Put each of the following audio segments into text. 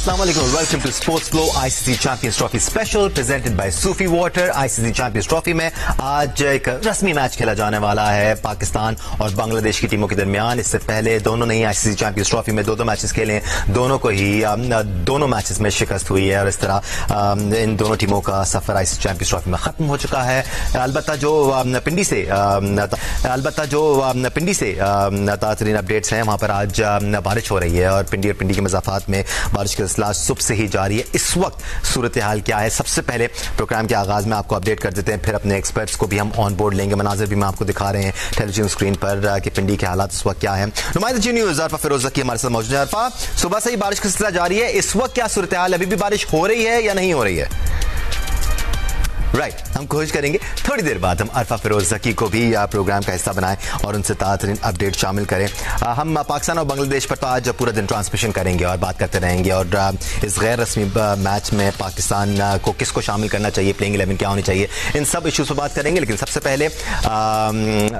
अस्सलाम वालेकुम, welcome to sports flow ICC Champions Trophy special presented by Sufi water. ICC Champions Trophy में आज एक रस्मी मैच खेला जाने वाला है पाकिस्तान और बांग्लादेश की टीमों के दरमियान। इससे पहले दोनों ने ही आईसीसी चैंपियंस ट्रॉफी में दो मैचेस खेले, दोनों को ही दोनों मैचेस में शिकस्त हुई है और इस तरह इन दोनों टीमों का सफर आईसीसी चैंपियंस ट्रॉफी में खत्म हो चुका है। अलबत्ता जो पिंडी से ताज़ा अपडेट्स हैं, वहां पर आज बारिश हो रही है और पिंडी के मज़ाफ़ात में बारिश का सिलसिला सुबह से ही जारी है। इस वक्त सूरत हाल क्या है, सबसे पहले प्रोग्राम के आगाज में आपको अपडेट कर देते हैं, फिर अपने एक्सपर्ट्स को भी हम ऑन बोर्ड लेंगे। मनाजिर भी मैं आपको दिखा रहे हैं टेलीविजन स्क्रीन पर कि पिंडी के हालात इस वक्त क्या है। नुमाइंदा जी न्यूज़ अरफा फिरोज ज़की हमारे साथ मौजूद है। अरफा, सुबह से ही बारिश का सिलसिला जारी है, इस वक्त क्या सूरत हाल, अभी भी बारिश हो रही है या नहीं हो रही है? राइट, हम कोशिश करेंगे थोड़ी देर बाद हम अरफा फिरोज ज़की को भी प्रोग्राम का हिस्सा बनाएं और उनसे ताज़ा अपडेट शामिल करें। हम पाकिस्तान और बांग्लादेश पर तो आज पूरा दिन ट्रांसमिशन करेंगे और बात करते रहेंगे और इस गैर रस्मी मैच में पाकिस्तान को किसको शामिल करना चाहिए, प्लेइंग 11 क्या होनी चाहिए, इन सब इशूज़ पर बात करेंगे। लेकिन सबसे पहले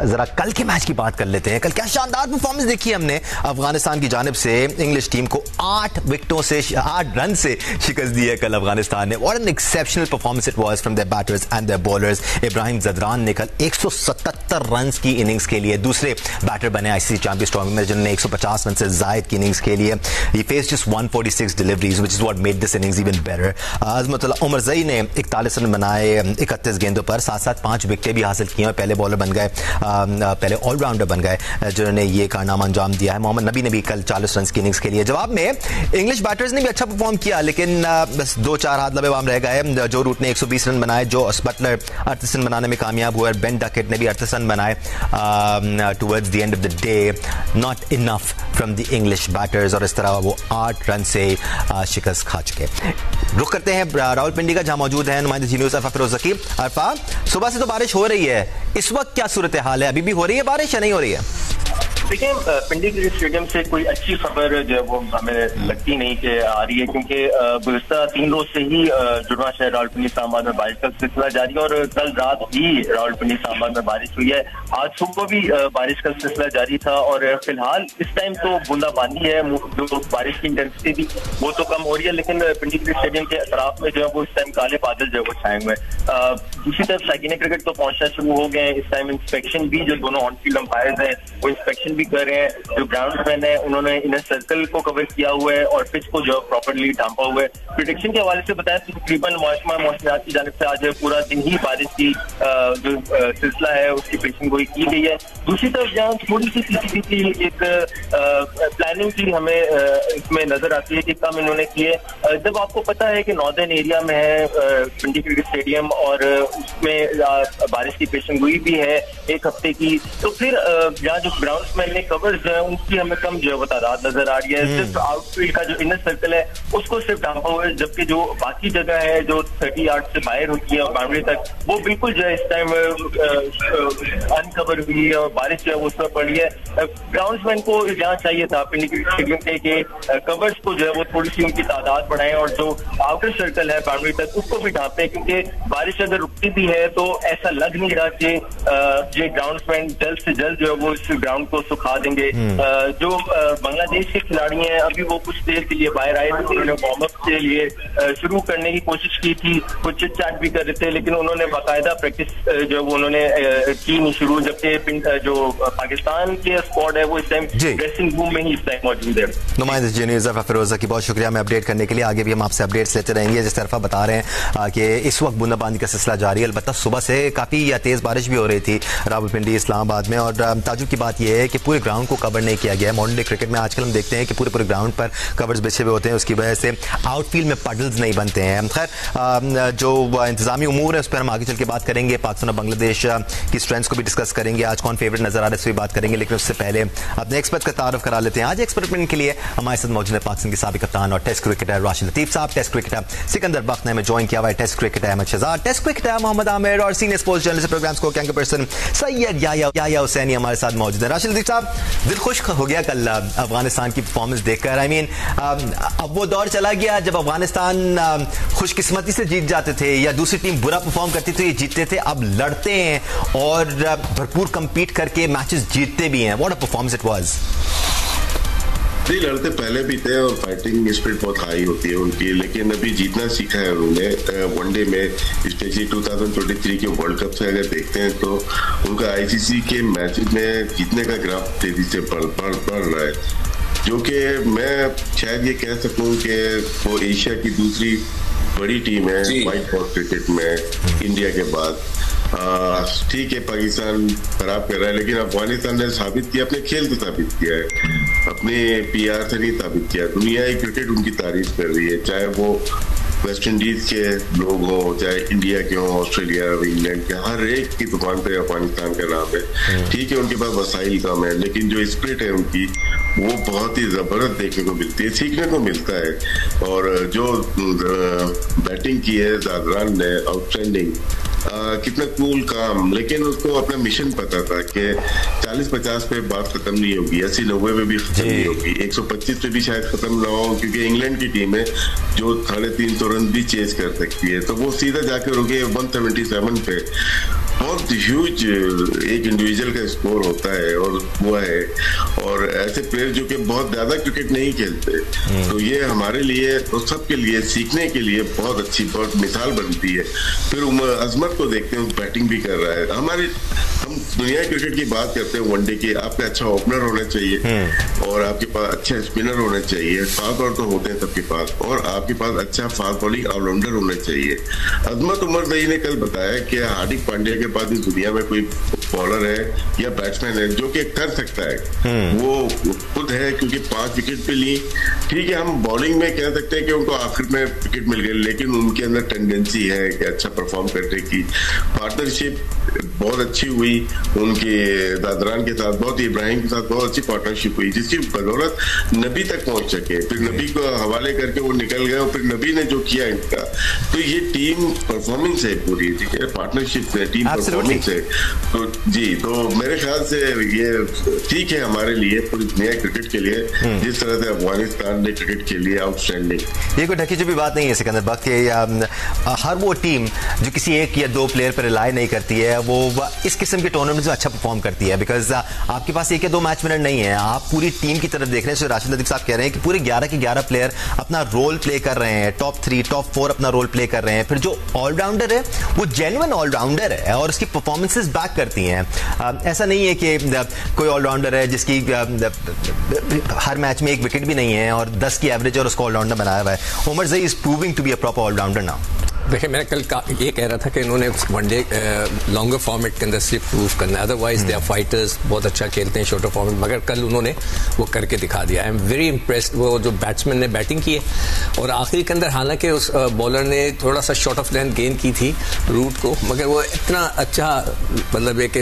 ज़रा कल के मैच की बात कर लेते हैं। कल क्या शानदार परफॉर्मेंस देखी हमने अफगानिस्तान की जानिब से। इंग्लिश टीम को 8 रन से शिकस्त दी है कल अफगानिस्तान ने। What an exceptional performance it was from their batters and their bowlers. Ibrahim Zadran ने कल 177 रन की इनिंग्स के लिए दूसरे बैटर बने आईसीसी चैंपियंस ट्रॉफी में, जिन्होंने 150 रन से जायद की इनिंग्स के लिए। ही faced just 146 deliveries which is what made this innings even better. Azmatullah Omarzai ने 41 रन बनाए 31 गेंदों पर, साथ 5 विकेटें भी हासिल की और पहले बॉलर बन गए, पहले ऑलराउंडर बन गए जिन्होंने ये कारनामा अंजाम दिया है। मोहम्मद नबी ने भी कल 40 रन की इनिंग्स के लिए। जवाब में इंग्लिश बैटर्स ने भी अच्छा परफॉर्म किया, लेकिन बस 2-4 हाथ लबेबाम रह गए। जो रूट ने 120 रन बनाए, जो बटलर 38 रन बनाने में कामयाब हुआ, बेन डकेट ने भी 38 रन बनाए towards the end of the day. Not enough from the English batters और इस तरह वो 8 रन से शिकस्त खा चुके। रुख करते हैं रावलपिंडी का, जहां मौजूद है नुमाइंदा जी न्यूज़ अरफा फिरोज ज़की। अरफा, सुबह से तो बारिश हो रही है, इस वक्त क्या सूरत हाल है, अभी भी हो रही है बारिश या नहीं हो रही है? देखिए, पिंडी क्रिकेट स्टेडियम से कोई अच्छी खबर जो है वो हमें लगती नहीं कि आ रही है, क्योंकि गुज़िश्ता 3 रोज से ही जुड़वा शहर रावलपिंडी इस्लामाबाद में बारिश का सिलसिला जारी है और कल रात भी रावलपिंडी इस्लामाबाद में बारिश हुई है। आज सुबह भी बारिश का सिलसिला जारी था और फिलहाल इस टाइम तो बूंदाबांदी है, जो बारिश की इंटेंसिटी थी वो तो कम हो रही है, लेकिन पिंडी क्रिकेट स्टेडियम के अतराफ में जो है वो इस टाइम काले बादल जो है वो छाए हुए हैं। दूसरी तरफ साइकिन क्रिकेट तो पहुंचना शुरू हो गए हैं। इस टाइम इंस्पेक्शन भी, जो दोनों ऑन फील्ड अंपायर्स हैं वो इंस्पेक्शन भी कर रहे हैं। जो ग्राउंडमैन है उन्होंने इनर सर्कल को कवर किया हुआ है और पिच को जो प्रॉपर्ली ढांपा हुआ है। प्रेडिक्शन के हवाले से बताया तो तकरीबन मौसमियात की जानिब से आज पूरा दिन ही बारिश की जो सिलसिला है उसकी पेशन गोई की गई है। दूसरी तरफ जहाँ थोड़ी सी की एक प्लानिंग की हमें इसमें नजर आती है कि कम इन्होंने किए। जब आपको पता है कि नॉर्दर्न एरिया में है पिंडी क्रिकेट स्टेडियम और उसमें बारिश की पेशन गोई भी है 1 हफ्ते की, तो फिर जहाँ जो ग्राउंड्समैन ने कवर जो है उनकी हमें कम जो है तादाद नजर आ रही है। सिर्फ आउटफील्ड का जो इनर सर्कल है उसको सिर्फ ढांपा हुआ है, जबकि जो बाकी जगह है जो 30 यार्ड से बाहर होती है और बाउंड्री तक, वो बिल्कुल जो है इस टाइम अनकवर हुई है और बारिश जो है उस पर पड़ी है। ग्राउंड्समैन को यहाँ चाहिए था पिंडी क्रिकेट स्टेडियम के कवर्स को जो है वो थोड़ी सी उनकी तादाद बढ़ाएं और जो आउटर सर्कल है बाउंड्री तक उसको भी ढांपे, क्योंकि बारिश अगर रुकती भी है तो ऐसा लग नहीं रहा कि ये ग्राउंड्समैन जल्द से जल्द जो है वो इस ग्राउंड को सुखा देंगे। जो बांग्लादेश के खिलाड़ी हैं अभी वो कुछ देर के लिए बाहर आए थे, उन्होंने वार्म अप के लिए शुरू करने की कोशिश की थी, कुछ चिट चैट भी कर रहे थे, लेकिन उन्होंने बाकायदा प्रैक्टिस जो वो उन्होंने की नहीं शुरू। जबकि जो पाकिस्तान के स्क्वाड है वो इस टाइम ड्रेसिंग रूम में ही इस टाइम मौजूद है। नुमाइंदा जी न्यूज़ अरफा फिरोज ज़की, बहुत शुक्रिया हमें अपडेट करने के लिए। आगे भी हम आपसे अपडेट्स लेते रहेंगे। जिस तरफा बता रहे हैं कि इस वक्त बूंदाबांदी का सिलसिला जारी है, अलबत्ता सुबह से काफी तेज बारिश भी हो रही थी रावलपिंडी इस्लामाबाद में। और ताजुब की बात यह है कि पूरे ग्राउंड को कवर नहीं किया गया है। मॉडर्न डे क्रिकेट में आजकल हम देखते हैं कि पूरे ग्राउंड पर कवर्स बिछे हुए होते हैं, उसकी वजह से आउटफील्ड में पडल्स नहीं बनते हैं। खैर, जो इंतजामी उमूर है उस पर हम आगे चल के बात करेंगे। पाकिस्तान और बांग्लादेश की स्ट्रेंथ्स को भी डिस्कस करेंगे, आज कौन फेवरेट नजर आ रहा है इस पर बात करेंगे। लेकिन उससे पहले अपने एक्सपर्ट का तारुफ करा लेते हैं। आज एक्सपेरिमेंट के लिए हमारे साथ मौजूद है पाकिस्तान के साबिक कप्तान और टेस्ट क्रिकेटर राशिद लतीफ साहब, टेस्ट क्रिकेटर सिकंदर बख्त ने हमें ज्वाइन किया हुआ है, test cricketer Ahmed Shehzad, test cricketer Mohammad Amir और सीनियर स्पोर्ट्स जर्नलिस्ट प्रोग्राम्स को एंकर पर्सन सैयद याया हुसैनी हमारे साथ मौजूद है। राशिद लतीफ साहब, दिल खुश हो गया कल अफगानिस्तान की परफॉर्मेंस देखकर। आई मीन, अब वो दौर चला गया जब अफगानिस्तान खुशकिस्मती से जीत जाते थे या दूसरी टीम बुरा परफॉर्म करती थी, ये जीतते थे। अब लड़ते हैं और भरपूर कंपीट करके मैचेस जीतते भी हैं। What a performance it was. नहीं, लड़ते पहले भी थे और फाइटिंग स्पिरिट बहुत हाई होती है उनकी, लेकिन अभी जीतना सीखा है उन्होंने वनडे में, स्पेशली 2023 के वर्ल्ड कप से अगर देखते हैं तो उनका आईसीसी के मैचेस में जीतने का ग्राफ तेजी से बढ़ रहा है, जो कि मैं शायद ये कह सकूं कि वो एशिया की दूसरी बड़ी टीम है व्हाइट बॉल क्रिकेट में इंडिया के बाद। ठीक है, पाकिस्तान खराब कर रहा है, लेकिन अफगानिस्तान ने साबित किया, अपने खेल को साबित किया है, अपने पीआर से नहीं साबित किया। दुनिया ही क्रिकेट उनकी तारीफ कर रही है, चाहे वो वेस्ट इंडीज के लोग हों, चाहे इंडिया के हों, ऑस्ट्रेलिया, इंग्लैंड के, हर एक की दुकान पे अफगानिस्तान का नाम है। ठीक है, उनके पास वसाइल कम है, लेकिन जो स्पिरिट है उनकी वो बहुत ही जबरदस्त देखने को मिलती है, सीखने को मिलता है। और जो बैटिंग की है ज़ादरान ने, आउटस्टैंडिंग, कितना कूल काम, लेकिन उसको अपना मिशन पता था कि 40-50 पे बात खत्म नहीं होगी, 80-90 पे भी खत्म नहीं होगी, 125 पे भी शायद खत्म ना हो, क्योंकि इंग्लैंड की टीम है जो 350 रन भी चेज कर सकती है, तो वो सीधा जाके रुके 177 पे। बहुत ह्यूज एक इंडिविजुअल का स्कोर होता है और वो है, और ऐसे प्लेयर जो कि बहुत ज्यादा क्रिकेट नहीं खेलते, तो ये हमारे लिए और सबके लिए सीखने के लिए बहुत अच्छी, बहुत मिसाल बनती है। फिर अजमत को देखते हैं, बैटिंग भी कर रहा है। हम दुनिया क्रिकेट की बात करते हैं वनडे की, आपका अच्छा ओपनर होना चाहिए और आपके पास अच्छे स्पिनर होने चाहिए, फास्ट तो होते हैं सबके पास, और आपके पास अच्छा फास्ट बॉलिंग ऑलराउंडर होना चाहिए। अजमत उमर दही ने कल बताया कि हार्दिक पांड्या के पास इस दुनिया में कोई बॉलर है या बैट्समैन है जो कि कर सकता है, वो खुद है, क्योंकि 5 विकेट पे ली। ठीक है, हम बॉलिंग में कह सकते हैं कि उनको आखिर में विकेट मिल गए, लेकिन उनके अंदर टेंडेंसी है कि अच्छा परफॉर्म करने की। पार्टनरशिप बहुत अच्छी हुई उनके दादरान के साथ, बहुत इब्राहिम के साथ बहुत अच्छी पार्टनरशिप हुई, जिसकी बदौलत नबी तक पहुंच सके। फिर नबी को हवाले करके वो निकल गए, और फिर नबी ने जो किया इनका, तो ये टीम परफॉर्मेंस है पूरी, ठीक है, पार्टनरशिप है, टीम परफॉर्मेंस है। तो जी, तो मेरे ख्याल से ये ठीक है हमारे लिए, पूरी दुनिया क्रिकेट के लिए, जिस तरह से अफगानिस्तान ने क्रिकेट के लिए आउटस्टैंडिंग। ये कोई ढकी चुपी बात नहीं है सिकंदर बख्श के, हर वो टीम जो किसी एक या दो प्लेयर पर रिलाई नहीं करती है, वो इस किस्म के टूर्नामेंट में अच्छा परफॉर्म करती है, बिकॉज आपके पास एक या दो मैच विनर नहीं है, आप पूरी टीम की तरफ देख रहे हैं। राशिद लतीफ साहब कह रहे हैं कि पूरे 11 के 11 प्लेयर अपना रोल प्ले कर रहे हैं, टॉप 3, टॉप 4 अपना रोल प्ले कर रहे हैं। फिर जो ऑलराउंडर है वो जेन्युइन ऑलराउंडर है और उसकी परफॉर्मेंसेस बैक करती हैं। ऐसा नहीं है कि कोई ऑलराउंडर है जिसकी हर मैच में एक विकेट भी नहीं है और 10 की एवरेज और उसको ऑलराउंडर बनाया हुआ है। Omarzai is proving to be a proper allrounder now. देखिए, मैं कल ये कह रहा था कि इन्होंने वनडे लॉन्गर फॉर्मेट के अंदर सिर्फ प्रूव करना है, अदरवाइज दे आर फाइटर्स, बहुत अच्छा खेलते हैं शॉर्टर फॉर्मेट, मगर कल उन्होंने वो करके दिखा दिया। I am very impressed. वो जो बैट्समैन ने बैटिंग की है और आखिरी के अंदर, हालांकि उस बॉलर ने थोड़ा सा शॉर्ट ऑफ लेंथ गेंद की थी रूट को, मगर वो इतना अच्छा, मतलब है कि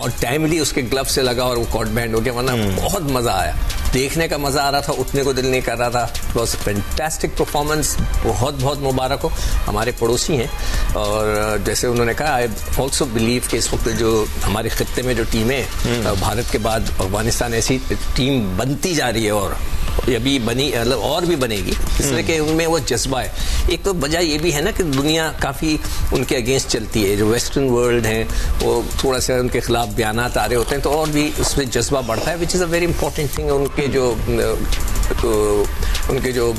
और टाइमली उसके ग्लव से लगा और वो कॉट बैंड हो गया, वरना बहुत मजा आया, देखने का मजा आ रहा था, उठने को दिल नहीं कर रहा था। बस फैंटास्टिक परफॉर्मेंस, बहुत बहुत मुबारक हो। हमारे पड़ोसी हैं और जैसे उन्होंने कहा, आई ऑल्सो बिलीव कि इस वक्त जो हमारे खित्ते में जो टीमें, भारत के बाद अफगानिस्तान ऐसी टीम बनती जा रही है और अभी बनी, मतलब और भी बनेगी, इसलिए कि उनमें वो जज्बा है। एक तो वजह ये भी है ना कि दुनिया काफ़ी उनके अगेंस्ट चलती है, जो वेस्टर्न वर्ल्ड हैं वो थोड़ा सा उनके खिलाफ बयानात आ रहे होते हैं, तो और भी उसमें जज्बा बढ़ता है, which is a very important thing. उनके जो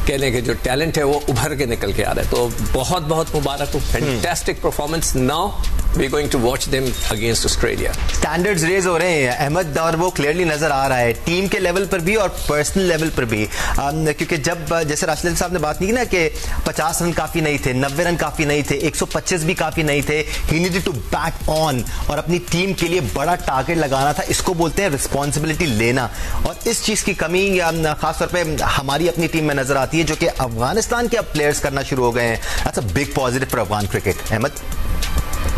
कहने के जो टैलेंट है वो उभर के निकल के आ रहा है, तो बहुत बहुत मुबारक हो, fantastic performance. Now we are going to watch them against Australia. Standards raise हो रहे हैं अहमद, और वो क्लियरली नजर आ रहा है टीम के लेवल पर भी और पर्सनल लेवल पर भी, क्योंकि जब जैसे राशिद साहब ने बात की ना कि 50 रन काफी नहीं थे, 90 रन काफी नहीं थे, 125 भी काफी नहीं थे, he needed to bat on और अपनी टीम के लिए बड़ा टारगेट लगाना था। इसको बोलते हैं रिस्पॉन्सिबिलिटी लेना, और इस चीज की कमी खासतौर पे हमारी अपनी टीम में नजर आती है, जो कि अफगानिस्तान के अब प्लेयर्स करना शुरू हो गए हैं। That's a big positive for Afghan cricket. Ahmed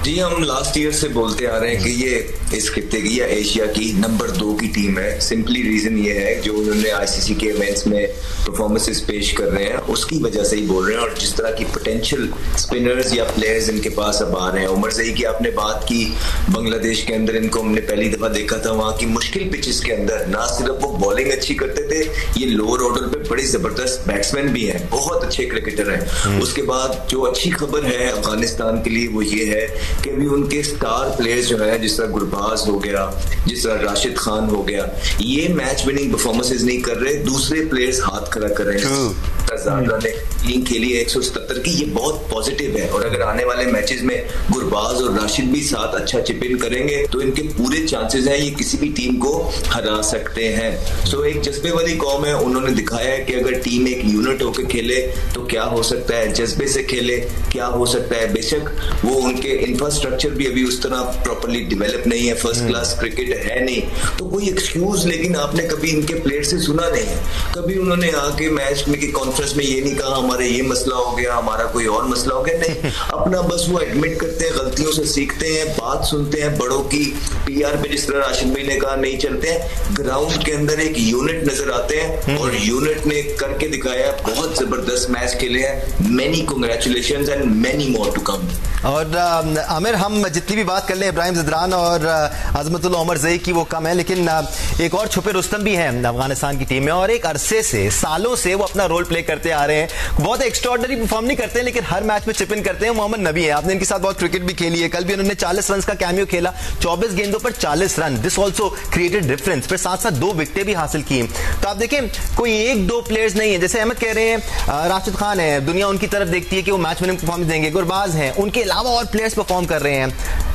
ji, हम लास्ट ईयर से बोलते आ रहे हैं कि ये इस खित्ते की या एशिया की नंबर 2 की टीम है। सिंपली रीजन ये है जो उन्होंने आईसीसी के इवेंट्स में परफॉर्मेंसेस पेश कर रहे हैं, उसकी वजह से ही बोल रहे हैं, और जिस तरह की पोटेंशियल स्पिनर्स या प्लेयर्स इनके पास अब आ रहे हैं। उमर ज़ई की आपने बात की, बांग्लादेश के अंदर इनको हमने पहली दफा देखा था, वहां की मुश्किल पिचेस के अंदर ना सिर्फ वो बॉलिंग अच्छी करते थे, ये लोअर ऑर्डर पे बड़े जबरदस्त बैट्समैन भी हैं, बहुत अच्छे क्रिकेटर हैं। उसके बाद जो अच्छी खबर है अफगानिस्तान के लिए वो ये है कि अभी उनके स्टार प्लेयर्स जो है, जिस तरह गुरबाज हो गया, जिस तरह राशिद खान हो गया, ये मैच विनिंग परफॉर्मेंसेज नहीं कर रहे, दूसरे प्लेयर्स हाथ खड़ा कर रहे हैं। ने टीम खेली है 177 की, ये बहुत पॉजिटिव है। और अगर आने वाले मैचेस में गुरबाज और राशिद भी साथ अच्छा चिप इन करेंगे तो इनके पूरे चांसेस हैं ये किसी भी टीम को हरा सकते हैं। सो एक जज्बे वाली कौम है, उन्होंने दिखाया है कि अगर टीम एक यूनिट होकर खेले तो क्या हो सकता है, जज्बे से खेले क्या हो सकता है। बेशक वो उनके इंफ्रास्ट्रक्चर भी अभी उस तरह प्रॉपर्ली डेवलप नहीं है, फर्स्ट क्लास क्रिकेट है नहीं, तो कोई एक्सक्यूज लेकिन आपने कभी इनके प्लेयर से सुना नहीं है। कभी उन्होंने आके मैच में की कॉन्फ्रेंस में ये नहीं कहा हमारे ये मसला हो गया, हमारा कोई और मसला हो गया, नहीं। अपना बस वो एडमिट करते हैं, गलतियों से सीखते हैं, बात सुनते हैं बड़ों की। पीआर पे जिस तरह राशिद भाई ने कहा नहीं चलते हैं, ग्राउंड के अंदर एक यूनिट नजर आते हैं और यूनिट ने करके दिखाया। बहुत जबरदस्त मैच खेले हैं। Many congratulations and many more to come. और आमिर, हम जितनी भी बात कर लें इब्राहिम ज़दरान और अजमतुल्लाह उमर ज़ई की वो कम है, लेकिन एक और छुपे रुस्तम भी हैं अफगानिस्तान की टीम में और एक अरसे से, सालों से वो अपना रोल प्ले करते आ रहे हैं। बहुत एक्स्ट्राऑर्डिनरी परफॉर्म नहीं करते हैं लेकिन हर मैच में चिप इन करते हैं। मोहम्मद नबी है, आपने इनके साथ बहुत क्रिकेट भी खेली है, कल भी उन्होंने 40 रन का कैमियो खेला, 24 गेंदों पर 40 run, this also created difference, फिर साथ साथ 2 विकेटें भी हासिल की। तो आप देखें कोई 1-2 प्लेयर्स नहीं है, जैसे अहमद कह रहे हैं राशिद खान है, दुनिया उनकी तरफ देखती है कि वो मैच विनिंग परफॉर्मेंस देंगे, गुरबाज हैं, उनके अलावा और प्लेयर्स परफॉर्म कर रहे हैं।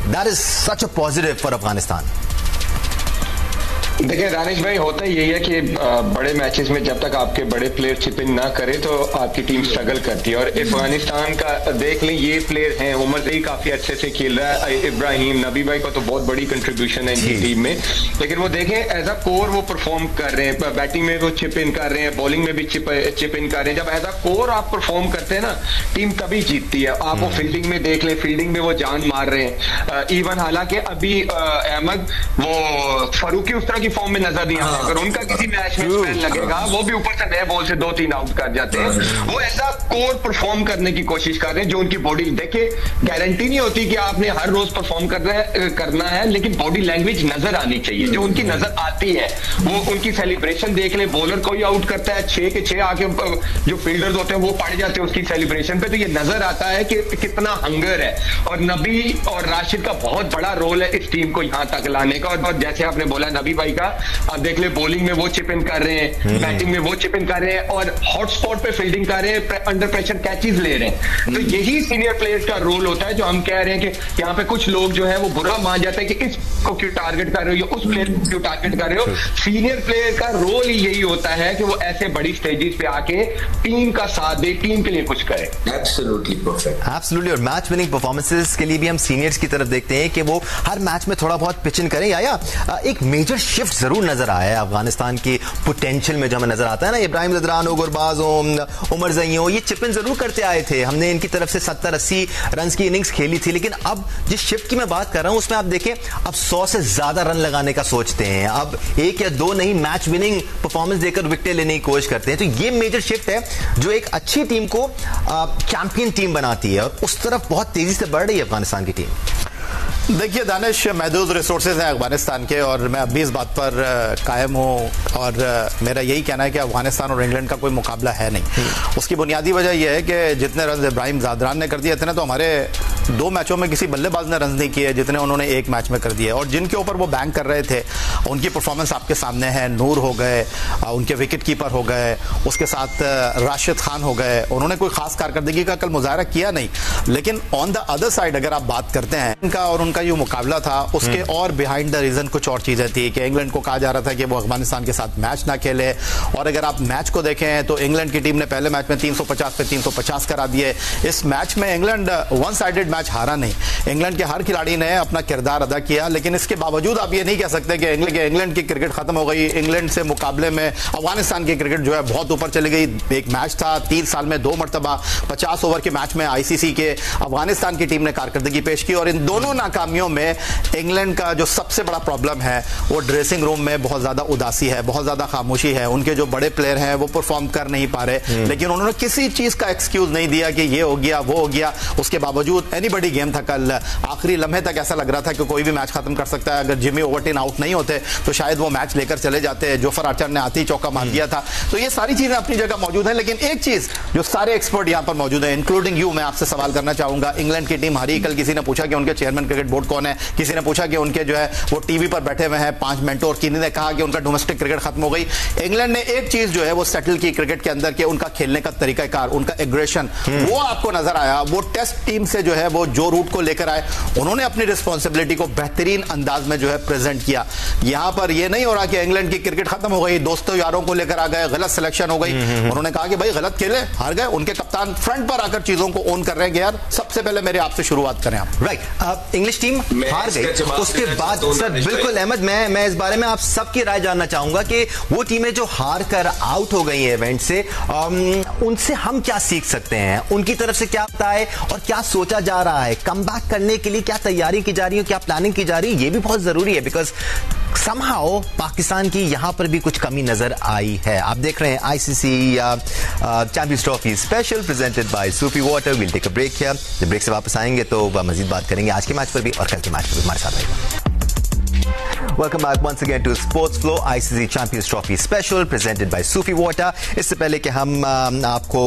That is such a positive for Afghanistan. देखिए दानिश भाई, होता यही है कि बड़े मैचेस में जब तक आपके बड़े प्लेयर चिप इन ना करें तो आपकी टीम स्ट्रगल करती है। और अफगानिस्तान का देख लें, ये प्लेयर हैं, उमर ज़ई काफी अच्छे से खेल रहा है, इब्राहिम नबी भाई का तो बहुत बड़ी कंट्रीब्यूशन है इनकी टीम में, लेकिन वो देखें एज अ कोर वो परफॉर्म कर रहे हैं, बैटिंग में वो चिप इन कर रहे हैं, बॉलिंग में भी चिप इन कर रहे हैं। जब एज अ कोर आप परफॉर्म करते हैं ना, टीम तभी जीतती है। आप वो फील्डिंग में देख लें, फील्डिंग में वो जान मार रहे हैं। इवन हालांकि अभी अहमद वो फारूकी उस तरह की फॉर्म में नजर नहीं आता, अगर उनका किसी मैच में स्पेल लगेगा वो भी ऊपर से नए बॉल से 2-3 आउट कर जाते हैं। वो ऐसा कोर परफॉर्म करने की कोशिश कर रहे हैं जो उनकी बॉडी, देखिए गारंटी नहीं होती कि आपने हर रोज परफॉर्म करना है, लेकिन बॉडी लैंग्वेज नजर आनी चाहिए, जो उनकी नजर आती है। वो उनकी सेलिब्रेशन देख ले, बॉलर कोई आउट करता है 6 के 6 आके जो फील्डर्स होते हैं वो पड़ जाते हैं उसकी सेलिब्रेशन पे, तो ये नजर आता है कि कितना हंगर है। और नबी और राशिद का बहुत बड़ा रोल है इस टीम को यहां तक लाने का। और जैसे आपने बोला नबी भाई का, आप देख ले बॉलिंग में वो चिप इन कर रहे हैं, बैटिंग में वो चिप इन कर रहे हैं और हॉट स्पॉट पे फील्डिंग कर रहे हैं, अंडर प्रेशर कैचेस ले रहे हैं। तो यही सीनियर प्लेयर्स का रोल होता है, जो हम कह रहे हैं कि यहाँ पे कुछ लोग जो है वो बुरा मान जाते हैं कि इसको क्यों टारगेट कर रहे हो, उस प्लेयर को क्यों टारगेट कर रहे हो। सीनियर प्लेयर का रोल ही यही होता है कि वो ऐसे बड़ी स्टेजेस पे आके टीम का साथ दे, टीम के लिए कुछ करे। Absolutely perfect, absolutely. और मैच विनिंग परफॉर्मेंसेस के लिए भी हम सीनियर्स की तरफ देखते हैं कि वो हर मैच में थोड़ा बहुत पिच इन करें। या एक मेजर शिफ्ट जरूर नजर आया है अफगानिस्तान की पोटेंशियल में, जो हमें नजर आता है ना, इब्राहिम ज़दरान हो, गुरबाज हो, उमर ज़ई हो, ये चिप इन जरूर करते आए थे, हमने इनकी तरफ से 70-80 रन की इनिंग्स खेली थी, लेकिन अब जिस शिफ्ट की मैं बात कर रहा हूं उसमें आप देखें अब 100 से ज्यादा रन लगाने का सोचते हैं, अब 1 या 2 नहीं, मैच विनिंग परफॉर्मेंस देकर विकेट लेने की कोशिश करते हैं। तो ये मेजर शिफ्ट है जो एक अच्छी टीम को चैंपियन टीम बनाती है और उस तरफ बहुत तेजी से बढ़ रही है अफगानिस्तान की टीम। देखिए दानिश, महदूद रिसोर्सेज हैं अफगानिस्तान के और मैं अभी इस बात पर कायम हूँ और मेरा यही कहना है कि अफगानिस्तान और इंग्लैंड का कोई मुकाबला है नहीं। उसकी बुनियादी वजह यह है कि जितने रन इब्राहिम ज़दरान ने कर दिए इतने तो हमारे 2 मैचों में किसी बल्लेबाज ने रन नहीं किए जितने उन्होंने 1 मैच में कर दिए। और जिनके ऊपर वो बैंक कर रहे थे उनकी परफॉर्मेंस आपके सामने है। नूर हो गए, उनके विकेट कीपर हो गए, उसके साथ राशिद खान हो गए, उन्होंने कोई खास कारकर्दगी का कल मुजाहरा किया नहीं। लेकिन ऑन द अदर साइड अगर आप बात करते हैं इनका और उनका जो मुकाबला था उसके और बिहाइंड द रीजन कुछ और चीजें थी कि इंग्लैंड को कहा जा रहा था कि वो अफगानिस्तान के साथ मैच ना खेले। और अगर आप मैच को देखें तो इंग्लैंड की टीम ने पहले मैच में 350 पे 350 करा दिए। इस मैच में इंग्लैंड वन साइडेड मैच हारा नहीं, इंग्लैंड के हर खिलाड़ी ने अपना किरदार अदा किया। लेकिन इसके बावजूद आप ये नहीं कह सकते कि इंग्लैंड की क्रिकेट खत्म हो गई। इंग्लैंड से मुकाबले में अफगानिस्तान की क्रिकेट जो है बहुत ऊपर चली गई। एक मैच था 3 साल में 2 मरतबा 50 ओवर के मैच में आईसीसी के अफगानिस्तान की टीम ने कारकर्दगी पेश की। और इन दोनों नाकामियों में इंग्लैंड का जो सबसे बड़ा प्रॉब्लम है वो ड्रेसिंग रूम में बहुत ज्यादा उदासी है, बहुत ज्यादा खामोशी है। उनके जो बड़े प्लेयर हैं वो परफॉर्म कर नहीं पा रहे, लेकिन उन्होंने किसी चीज का एक्सक्यूज नहीं दिया कि ये हो गया वो हो गया। उसके बावजूद एनीबॉडी गेम था कल। आखिरी लम्हे तक ऐसा लग रहा था कि कोई भी मैच खत्म कर सकता है। अगर जिमी ओवरटन आउट नहीं होते तो शायद वो मैच लेकर चले जाते। जोफर आर्चर ने आते ही चौका मार दिया था। तो ये सारी चीजें अपनी जगह मौजूद है, लेकिन एक चीज जो सारे एक्सपर्ट यहां पर मौजूद है, इंक्लूडिंग यू, मैं आपसे सवाल करना चाहूंगा। इंग्लैंड की टीम हारी। कल किसी ने पूछा कि उनके चेयरमैन क्रिकेट बोर्ड कौन है, किसी ने पूछा कि उनके जो है वो टीवी पर बैठे हुए हैं 5 मेंटोर, किसी ने कहा कि उनका डोमेस्टिक क्रिकेट खत्म हो गई। इंग्लैंड ने एक चीज जो है वो सेटल की क्रिकेट के अंदर के उनका खेलने का तरीकाकार, उनका एग्रेशन, वो आपको नजर आया। वो टेस्ट टीम से जो है वो जो रूट को लेकर आए, उन्होंने अपनी रिस्पॉन्सिबिलिटी को बेहतरीन अंदाज में जो है प्रेजेंट किया। यहां पर ये नहीं हो रहा कि इंग्लैंड की क्रिकेट खत्म हो गई, दोस्तों यारों को लेकर आ गए, गलत सिलेक्शन हो गई। उन्होंने कहा कि भाई गलत खेले, हार गए। उनके कप्तान फ्रंट पर आकर चीजों को ओन कर रहे हैं। यार सबसे पहले मेरे आपसे शुरुआत करें आप। राइट, इंग्लिश टीम हार गई, उसके बाद सर बिल्कुल अहमद, मैं इस बारे में आप सबकी राय जानना चाहूंगा कि वो टीमें जो हार कर आउट हो गई है इवेंट से, उनसे हम क्या सीख सकते हैं, उनकी तरफ से क्या होता है और क्या सोचा जा रहा है, कमबैक करने के लिए क्या तैयारी की जा रही है, क्या प्लानिंग की जा रही है, ये भी बहुत जरूरी है। बिकॉज समहाउ पाकिस्तान की यहां पर भी कुछ कमी नजर आई है। आप देख रहे हैं ICC Champions Trophy special presented by Sufi water. Will take a break here. जब ब्रेक से वापस आएंगे तो मजीद बात करेंगे आज के मैच पर भी और कल के मैच पर भी। हमारे साथ रहेगा। Welcome back once again to Sports Flow, ICC Champions Trophy Special presented by Sufi Water। इससे पहले कि हम आपको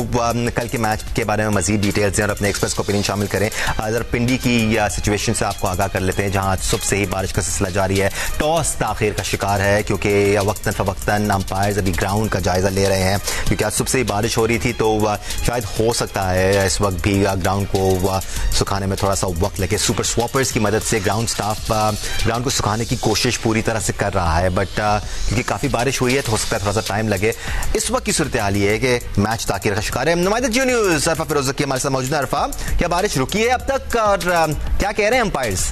कल के मैच के बारे में मजीद डिटेल्स दें और अपने एक्सपर्ट्स को ओपिनियन शामिल करें, जरा पिंडी की सिचुएशन से आपको आगाह कर लेते हैं, जहां सुबह से ही बारिश का सिलसिला जारी है। टॉस ताखिर का शिकार है क्योंकि वक्तन फवक्तन अंपायर्स अभी ग्राउंड का जायजा ले रहे हैं, क्योंकि आज सुबह से ही बारिश हो रही थी। तो शायद हो सकता है इस वक्त भी ग्राउंड को सुखाने में थोड़ा सा वक्त लगे। सुपर स्वॉपर्स की मदद से ग्राउंड स्टाफ ग्राउंड को सुखाने की कोशिश पूरी तरह से कर रहा है, बट क्योंकि काफी बारिश हुई है तो हो सकता है थोड़ा सा टाइम लगे। इस वक्त की सूरत हाल ये है कि मैच ताखिर का शिकार है। नुमाइंदा जियो न्यूज़ अरफा फिरोज की हमारे साथ मौजूद है। अरफा, क्या बारिश रुकी है अब तक और क्या कह रहे हैं अंपायर्स?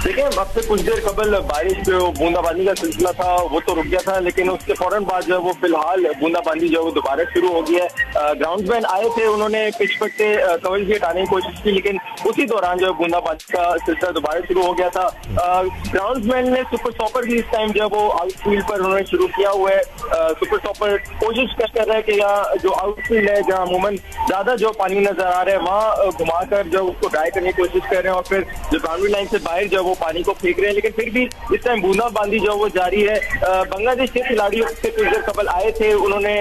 देखिए, अब से कुछ देर कबल बारिश जो बूंदाबांदी का सिलसिला था वो तो रुक गया था, लेकिन उसके फौरन बाद जो है वो फिलहाल बूंदाबांदी जो है वो दोबारा शुरू हो गई है। ग्राउंड्समैन आए थे, उन्होंने पिच पर से कवरेज भी हटाने की कोशिश की, लेकिन उसी दौरान जो है बूंदाबांदी का सिलसिला दोबारा शुरू हो गया था। ग्राउंड्समैन ने सुपर स्टॉपर भी इस टाइम जो है वो आउटफील्ड पर उन्होंने शुरू किया हुआ है। सुपर स्टॉपर कोशिश कर रहे हैं कि यहाँ जो आउटफील्ड है, जहाँ अमूमन ज्यादा जो पानी नजर आ रहा है, वहाँ घुमाकर जो उसको ड्राई करने की कोशिश कर रहे हैं और फिर जो बाउंड्री लाइन से बाहर जो पानी को फेंक रहे हैं। लेकिन फिर भी इस टाइम बूंदाबांदी जो वो जारी है। बांग्लादेश के खिलाड़ियों से कुछ देर कबल आए थे, उन्होंने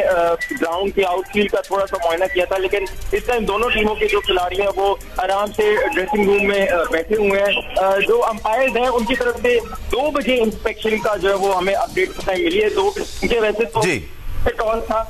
ग्राउंड के आउटफील्ड का थोड़ा सा मुआयना किया था, लेकिन इस टाइम दोनों टीमों के जो खिलाड़ी हैं वो आराम से ड्रेसिंग रूम में बैठे हुए हैं। जो अंपायर्स हैं उनकी तरफ से 2 बजे इंस्पेक्शन का जो है वो हमें अपडेट टाइम मिली है। 2 घंटे वैसे तो टॉस था।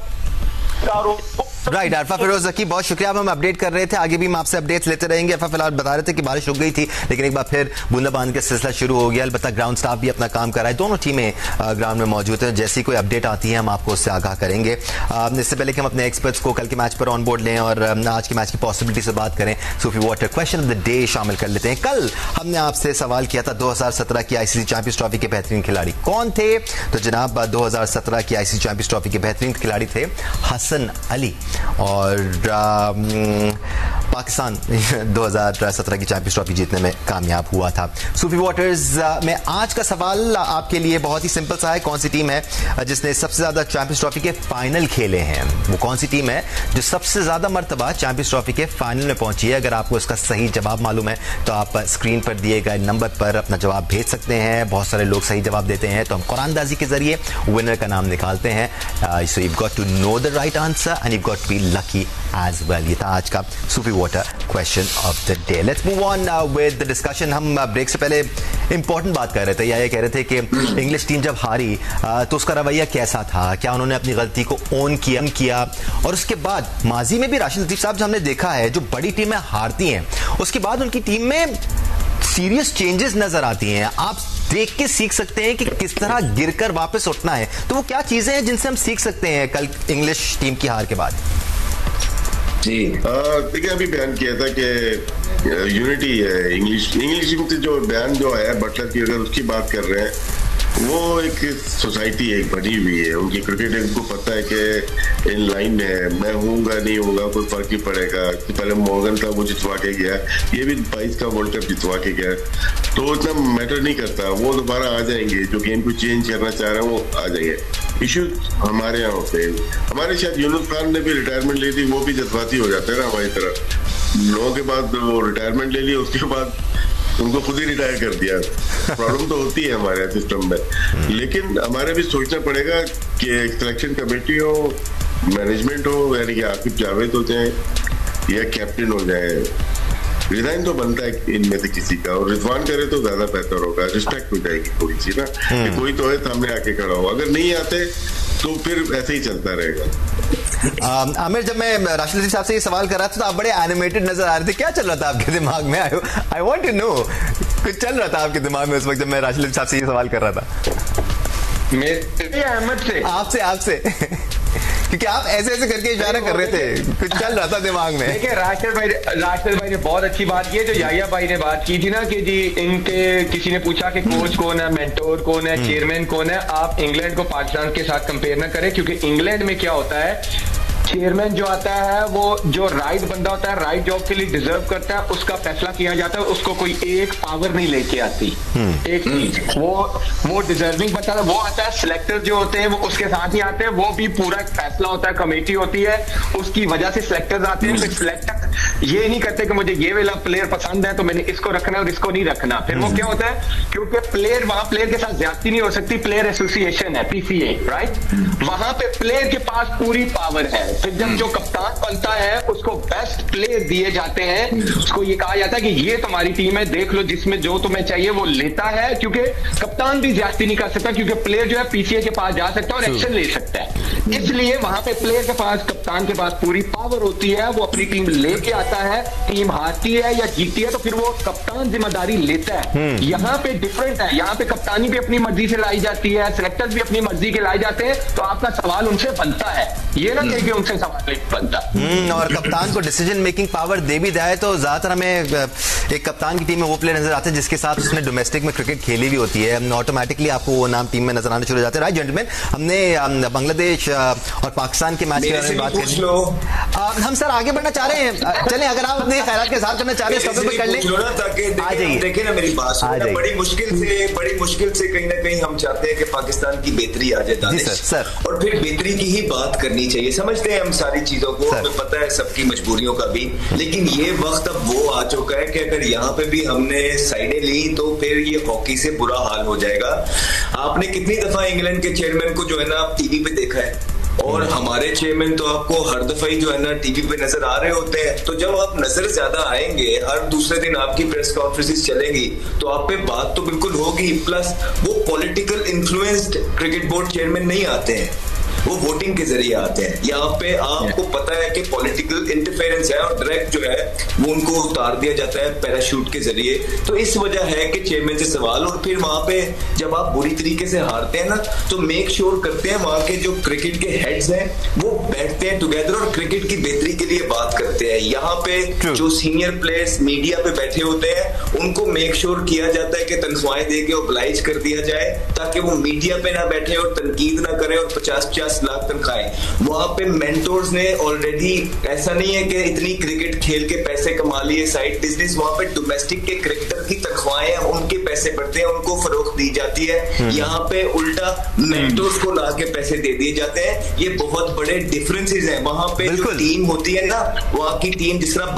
राइट, अरफा फिरोज जकी, बहुत शुक्रिया। हम अपडेट कर रहे थे, आगे भी हम आपसे अपडेट्स लेते रहेंगे। अरफा फिलहाल बता रहे थे कि बारिश रुक गई थी, लेकिन एक बार फिर बूंदाबांदी का सिलसिला शुरू हो गया। अलबत्ता ग्राउंड स्टाफ भी अपना काम कर रहा है, दोनों टीमें ग्राउंड में मौजूद है। जैसी कोई अपडेट आती है हम आपको उससे आगाह करेंगे। इससे पहले कि हम अपने एक्सपर्ट्स को कल के मैच पर ऑन बोर्ड लें और आज के मैच की पॉसिबिलिटी से बात करें, Sufi water question of the day शामिल कर लेते हैं। कल हमने आपसे सवाल किया था 2017 की आईसीसी चैंपियंस ट्रॉफी के बेहतरीन खिलाड़ी कौन थे, तो जनाब 2017 की आईसीसी चैंपियंस ट्रॉफी के बेहतरीन खिलाड़ी थे हसन अली, और पाकिस्तान 2017 की चैंपियंस ट्रॉफी जीतने में कामयाब हुआ था। सूफी वाटर्स में आज का सवाल आपके लिए बहुत ही सिंपल सा है, कौन सी टीम है जिसने सबसे ज्यादा चैंपियंस ट्रॉफी के फाइनल खेले हैं? वो कौन सी टीम है जो सबसे ज्यादा मर्तबा चैंपियंस ट्रॉफी के फाइनल में पहुंची है? अगर आपको इसका सही जवाब मालूम है तो आप स्क्रीन पर दिए गए नंबर पर अपना जवाब भेज सकते हैं। बहुत सारे लोग सही जवाब देते हैं तो हम कुरानदाजी के जरिए विनर का नाम निकालते हैं। So you got to know the right answer and you got to be lucky as well. ये था आज का Sufi water question of the day. Let's move on with the discussion. हम ब्रेक से पहले इंपॉर्टेंट बात कर रहे थे, या ये कह रहे थे कि इंग्लिश टीम जब हारी तो उसका रवैया कैसा था, क्या उन्होंने अपनी गलती को ओन किया, और उसके बाद माजी में भी राशिद लतीफ साहब जो हमने देखा है, जो बड़ी टीमें हारती हैं उसके बाद उनकी टीम में सीरियस चेंजेस नजर आती हैं। आप देख के सीख सकते हैं कि किस तरह गिरकर वापस उठना है। तो वो क्या चीजें हैं जिनसे हम सीख सकते हैं कल इंग्लिश टीम की हार के बाद? जी देखिए, अभी बयान किया था कि यूनिटी है इंग्लिश टीम से। जो बयान जो है बटलर की, अगर उसकी बात कर रहे हैं, वो एक सोसाइटी एक बनी हुई है। उनकी क्रिकेट उनको पता है कि इन लाइन है, मैं हूँगा नहीं होगा कोई फर्क नहीं पड़ेगा। पहले मॉर्गन था, वो जितवा के गया, ये भी 22 का वर्ल्ड कप जितवा के गया, तो इतना मैटर नहीं करता। वो दोबारा आ जाएंगे, जो गेम को चेंज करना चाह रहे हैं वो आ जाएंगे। इशू हमारे यहाँ होते हैं। हमारे शायद यूनुस खान ने भी रिटायरमेंट ली थी, वो भी जज्बाती हो जाते हैं ना हमारी तरफ। 9 के बाद वो रिटायरमेंट ले लिया, उसके बाद उनको खुद ही रिटायर कर दिया। प्रॉब्लम तो होती है हमारे सिस्टम में, लेकिन हमारे भी सोचना पड़ेगा कि सिलेक्शन कमेटी हो, मैनेजमेंट हो, यानी कि आकिब जावेद हो जाए या कैप्टन हो जाए, रिजाइन तो बनता है इनमें से किसी का, और रिजवान करे तो ज्यादा बेहतर होगा, रिस्पेक्ट हो जाएगी थोड़ी सी ना, कि कोई तो है सामने आके खड़ा हो। अगर नहीं आते तो फिर ऐसे ही चलता रहेगा। आमिर, जब मैं राशिद लतीफ साहब से ये सवाल कर रहा था तो आप बड़े एनिमेटेड नजर आ रहे थे, क्या चल रहा था आपके दिमाग में? आई वांट टू नो, कुछ चल रहा था आपके दिमाग में उस वक्त जब मैं राशिद लतीफ साहब से ये सवाल कर रहा था? अहमद से आपसे क्योंकि आप ऐसे ऐसे करके इशारा कर रहे थे, कुछ चल रहा था दिमाग में। देखिए, राशिद भाई ने बहुत अच्छी बात की है, जो याया भाई ने बात की थी ना कि जी इनके किसी ने पूछा कि कोच कौन है, मेंटोर कौन है, चेयरमैन कौन है। आप इंग्लैंड को पाकिस्तान के साथ कंपेयर ना करें, क्योंकि इंग्लैंड में क्या होता है, चेयरमैन जो आता है वो जो राइट बंदा होता है, राइट जॉब के लिए डिजर्व करता है, उसका फैसला किया जाता है, उसको कोई एक पावर नहीं लेके आती। एक चीज वो डिजर्विंग बता, वो आता है। सिलेक्टर जो होते हैं वो उसके साथ ही आते हैं, वो भी पूरा एक फैसला होता है, कमेटी होती है, उसकी वजह से सिलेक्टर्स आते हैं। फिर सिलेक्टर ये नहीं करते कि मुझे ये वाला प्लेयर पसंद है तो मैंने इसको रखना और इसको नहीं रखना। फिर वो क्या होता है, क्योंकि प्लेयर वहां प्लेयर के साथ ज्यादती नहीं हो सकती, प्लेयर एसोसिएशन है, PCA, राइट, वहां पे प्लेयर के पास पूरी पावर है। फिर जब जो कप्तान बनता है उसको बेस्ट प्लेयर दिए जाते हैं, उसको ये कहा जाता है कि ये तुम्हारी टीम है, देख लो जिसमें जो तुम्हें चाहिए वो लेता है, क्योंकि कप्तान भी ज्यादती नहीं कर सकता, क्योंकि प्लेयर जो है PCA के पास जा सकता है और एक्शन ले सकता है। इसलिए वहां पे प्लेयर के पास, कप्तान के पास पूरी पावर होती है, वो अपनी टीम लेके आता है, टीम हारती है या जीतती है तो फिर वो कप्तान जिम्मेदारी लेता है। यहाँ पे डिफरेंट है, यहाँ पे कप्तानी भी अपनी मर्जी से लाई जाती है, सिलेक्टर्स भी अपनी मर्जी के लाए जाते हैं, तो आपका सवाल उनसे बनता है, ये ना कहिए उनसे सवाल बनता। और कप्तान को डिसीजन मेकिंग पावर दे भी जाए तो ज्यादातर हमें एक कप्तान की टीम में वो प्लेयर नजर आते हैं जिसके साथ उसने डोमेस्टिक में क्रिकेट खेली भी होती है, ऑटोमेटिकली आपको वो नाम टीम में नजर आने शुरू हो जाते हैं। राइट जेंटलमैन, हमने बांग्लादेश और पाकिस्तान के मैच के बारे में बात करी। हम सर आगे बढ़ना चाह रहे हैं, चलें, अगर आप अपने ख्याल के साथ करना चाह रहे हैं कर लें। आ जाइए, देखिए ना मेरी बात, बड़ी मुश्किल से कहीं ना कहीं हम चाहते हैं कि पाकिस्तान की बेहतरी आ जाए दानिश, सर, और फिर बेहतरी की ही बात करनी चाहिए। समझते हैं हम सारी चीजों को, हमें पता है सबकी मजबूरियों का भी, लेकिन ये वक्त अब वो आ चुका है कि अगर यहाँ पे भी हमने साइडें ली तो फिर ये हॉकी से बुरा हाल हो जाएगा। आपने कितनी दफा इंग्लैंड के चेयरमैन को जो है ना टीवी पे देखा है, और हमारे चेयरमैन तो आपको हर दफा ही जो है ना टीवी पे नजर आ रहे होते हैं। तो जब आप नजर ज्यादा आएंगे, हर दूसरे दिन आपकी प्रेस कॉन्फ्रेंसेस चलेंगी, तो आप पे बात तो बिल्कुल होगी। प्लस वो political influenced cricket board chairman नहीं आते हैं, वो वोटिंग के जरिए आते हैं। यहाँ पे आपको पता है कि पॉलिटिकल इंटरफेरेंस है और डायरेक्ट जो है वो उनको उतार दिया जाता है पैराशूट के जरिए। तो इस वजह है कि चेयरमैन से सवाल, और फिर वहां पे जब आप बुरी तरीके से हारते हैं ना तो मेक श्योर करते हैं वहां के जो क्रिकेट के हेड्स हैं वो बैठते हैं टुगेदर और क्रिकेट की बेहतरी के लिए बात करते हैं। यहाँ पे जो सीनियर प्लेयर्स मीडिया पे बैठे होते हैं उनको मेक श्योर किया जाता है कि तनख्वाहें दे के ओब्लाइज कर दिया जाए, ताकि वो मीडिया पे ना बैठे और तनकीद ना करें और 50-50 लाख तनख्वाहें। वहां पे मेंटोर्स ने ऑलरेडी, ऐसा नहीं है कि इतनी क्रिकेट खेल के पैसे कमा लिए, साइड बिजनेस, वहां पे डोमेस्टिक के क्रिकेटर की तनख्वाहें, उनके पैसे बढ़ते हैं, उनको फरोख्त दी जाती है। यहाँ पे उल्टा मेंटोर्स को ला के पैसे दे दिए जाते हैं। ये बहुत बड़े डिफरेंसेस हैं। वहां पे जो टीम होती है ना, वहां की टीम, जिस तरह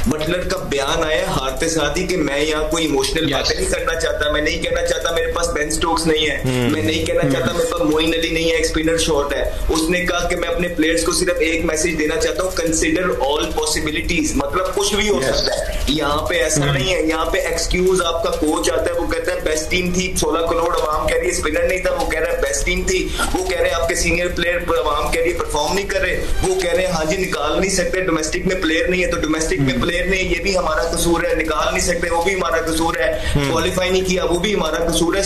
बटलर का बयान आया हारते साथ ही कि मैं यहाँ कोई इमोशनल बातें नहीं करना चाहता, मैं नहीं कहना चाहता मेरे पास बेन स्टोक्स नहीं है, मैं नहीं कहना चाहता मेरे पास मोइन अली नहीं है, एक स्पिनर शॉट है। उसने कहा कि मैं अपने प्लेयर्स को सिर्फ एक मैसेज देना चाहता हूँ, कंसिडर ऑल पॉसिबिलिटीज, मतलब कुछ भी हो सकता है। यहाँ पे ऐसा नहीं है, यहाँ पे एक्सक्यूज आपका कोच आता है, वो कहता है बेस्ट टीम थी, 16 करोड़ अवाम कह रही है स्पिनर नहीं था, वो कह रहा है बेस्ट टीम थी। वो कह रहे हैं आपके सीनियर प्लेयर अवाम कह रही है परफॉर्म नहीं कर रहे, वो कह रहे हैं हाँ जी निकाल नहीं सकते, डोमेस्टिक में प्लेयर नहीं है, तो डोमेस्टिक में प्लेयर नहीं, ये भी हमारा कसूर है, निकाल नहीं सकते वो भी हमारा कसूर है, क्वालिफाई नहीं किया वो भी हमारा कसूर है।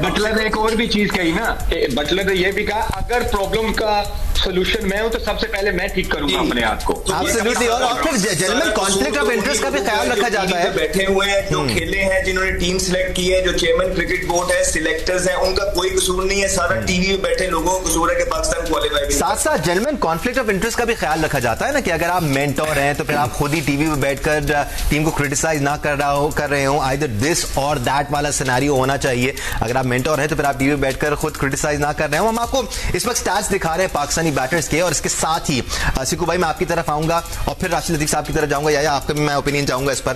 बटलर ने एक और भी चीज कही ना, बटलर ने ये भी कहा अगर प्रॉब्लम का सोल्यूशन मैं हूं तो सबसे पहले मैं ठीक करूंगा अपने आप को। एब्सोल्युटली, और फिर जेन्युइन कॉन्फ्लिक्ट ऑफ इंटरेस्ट का भी ख्याल रखा जाता है। बैठे हुए हैं जो खेले हैं, जिन्होंने टीम सिलेक्ट की है, जो चेयरमैन क्रिकेट बोर्ड है, सिलेक्टर्स हैं, उनका कोई कसूर नहीं है, सारा टीवी में बैठे लोगों का कसूर है कि पाकिस्तान क्वालिफाई भी। साथ साथ जेन्युइन कॉन्फ्लिक्ट ऑफ इंटरेस्ट का भी ख्याल रखा जाता है ना, कि अगर आप मेंटोर हैं तो फिर आप खुद ही टीवी में बैठकर टीम को क्रिटिसाइज ना कर रहे हो, आइदर दिस और दैट वाला सिनेरियो होना चाहिए। अगर आप मेंटोर हैं तो फिर आप टीवी में बैठकर खुद क्रिटिसाइज ना कर रहे हो। हम आपको इस वक्त स्टैट्स दिखा रहे हैं पाकिस्तानी पाकिस्तानी बैटर्स के, और इसके साथ ही सिकू भाई मैं आपकी तरफ आऊंगा और फिर राशिद लतीफ साहब की तरफ जाऊंगा, या आपका भी मैं ओपिनियन चाहूंगा इस पर।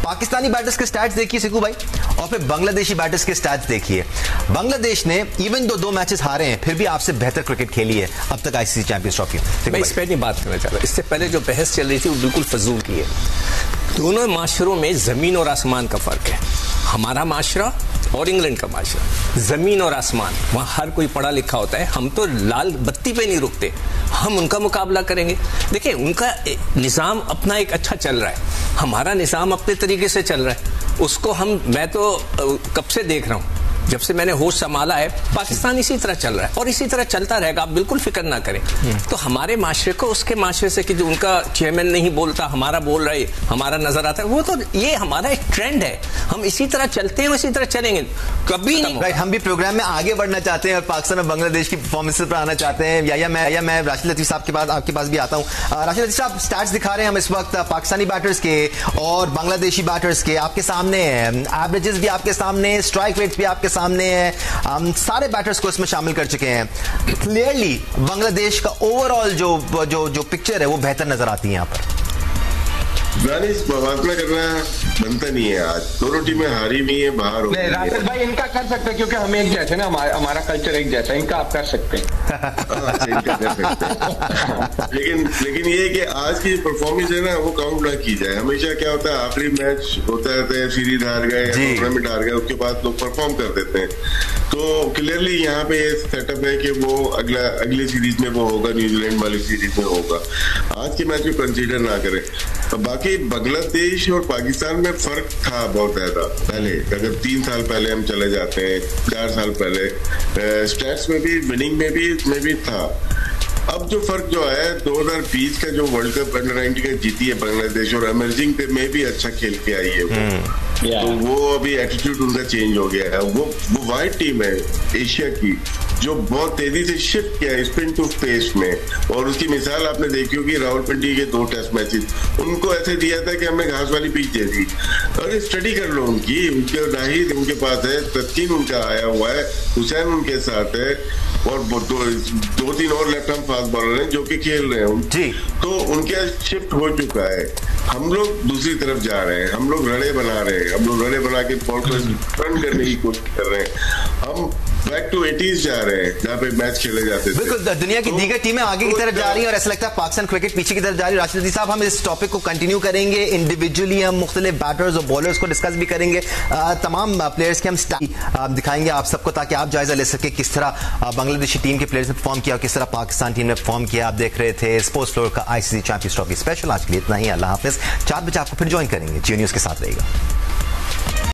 पाकिस्तानी बैटर्स के स्टैट्स देखिए सिकू भाई, और फिर बांग्लादेशी बैटर्स के स्टैट्स देखिए। बांग्लादेश ने इवन दो मैचेस हारे हैं फिर भी आपसे बेहतर क्रिकेट खेली है अब तक आईसीसी चैंपियंस ट्रॉफी। मैं इस पर नहीं बात करना चाह रहा, इससे पहले जो बहस चल रही थी वो बिल्कुल फजूल की है। दोनों माशरों में जमीन और आसमान का फर्क है। हमारा माशरा और इंग्लैंड का माशरा, जमीन और आसमान। वहां हर कोई पढ़ा लिखा होता है, हम तो लाल बत्ती पे नहीं रुकते, हम उनका मुकाबला करेंगे। देखिए उनका निज़ाम अपना एक अच्छा चल रहा है, हमारा निज़ाम अपने तरीके से चल रहा है। उसको मैं तो कब से देख रहा हूं, जब से मैंने होश संभाला है, पाकिस्तान इसी तरह चल रहा है और इसी तरह चलता रहेगा, आप बिल्कुल फिक्र ना करें। तो हमारे माशरे को उसके माशरे से कि जो उनका चेयरमैन नहीं बोलता, हमारा बोल रहा है, हमारा नजर आता है, वो तो ये हमारा एक ट्रेंड है, हम इसी तरह चलते हैं, इसी तरह चलेंगे, कभी नहीं। राइट, हम भी प्रोग्राम में आगे बढ़ना चाहते हैं और पाकिस्तान और बांग्लादेश की परफॉर्मेंसेस पर आना चाहते हैं। या मैं राशिद लतीफ साहब के पास आपके पास भी आता हूं। राशिद लतीफ साहब, स्टैट्स दिखा रहे हैं हम इस वक्त पाकिस्तानी बैटर्स के और बांग्लादेशी बैटर्स के, आपके सामने है, एवरेजेस भी आपके सामने, स्ट्राइक रेट्स भी आपके सामने है, सारे बैटर्स को इसमें शामिल कर चुके हैं। क्लियरली बांग्लादेश का ओवरऑल जो पिक्चर है वो बेहतर नजर आती है यहाँ पर। मुकाबला करना बनता नहीं है, आज दोनों टीमें हारी भी हैं, बाहर हो गई। राशिद भाई इनका कर सकते हैं क्योंकि हम एक जैसे ना, हमारा कल्चर एक जैसा है, इनका आप कर सकते हैं। इनका कर सकते हैं। लेकिन ये कि आज की परफॉर्मेंस है ना वो काउंट ना की जाए। हमेशा क्या होता है, आखिरी मैच होता है, सीरीज हार गए, टूर्नामेंट हार गए, उसके बाद लोग परफॉर्म कर देते हैं। तो क्लियरली यहाँ पे ये सेटअप है कि वो अगली सीरीज में वो होगा, न्यूजीलैंड वाली सीरीज में होगा, आज के मैच में कंसीडर ना करें। बाकी बांग्लादेश और पाकिस्तान में फर्क था बहुत ज्यादा पहले, अगर 3 साल पहले हम चले जाते हैं, 4 साल पहले, स्टैट्स में भी, विनिंग में भी था। अब जो फर्क जो है 2020 का जो वर्ल्ड कप अंडर 19 का जीती है बांग्लादेश, और इमर्जिंग में भी अच्छा खेल के आई है वो। तो वो अभी एटीट्यूड उनका चेंज हो गया है। वो वाइट टीम है एशिया की जो बहुत तेजी से शिफ्ट किया है स्पिन टू पेस में, और उसकी मिसाल आपने देखी होगी रावलपिंडी के 2 टेस्ट मैचेस, उनको ऐसे दिया था कि हमें घास वाली पिच दे दी। और स्टडी कर लो उनकी, उनके नाहिद उनके पास है, तस्कीन उनका आया हुआ है, हुसैन उनके साथ है, और 2-3 और लेफ्ट आर्म फास्ट बॉलर हैं जो कि खेल रहे हैं। तो उनके शिफ्ट हो चुका है, हम लोग दूसरी तरफ जा रहे हैं, हम लोग रड़े बना रहे हैं, हम लोग रड़े बना के बॉल को रन करने की कोशिश कर रहे हैं, हम बैक टू 80s जा रहे हैं जहाँ पे मैच खेले जाते थे। बिल्कुल, दुनिया की दीगर टीमें आगे की तरफ जा रही हैं और ऐसा लगता है पाकिस्तान क्रिकेट पीछे की तरफ जा रही है। राशिद लतीफ साहब, हम इस टॉपिक को कंटिन्यू करेंगे, इंडिविजुअली हम मुख्तलिफ बैटर्स और बॉलर्स को डिस्कस भी करेंगे, तमाम प्लेयर्स के हम स्टाइल दिखाएंगे आप सबको, ताकि आप जायजा ले सके किस तरह बांग्लादेशी टीम के प्लेयर्स ने परफॉर्म किया और किस तरह पाकिस्तान टीम ने परफॉर्म किया। आप देख रहे थे स्पोर्ट्स फ्लोर का आईसीसी चैंपियंस ट्रॉफी स्पेशल। आज के लिए इतना ही, अल्लाह हाफिज। 4 बजे आपको फिर ज्वाइन करेंगे, जियो न्यूज के साथ रहेगा।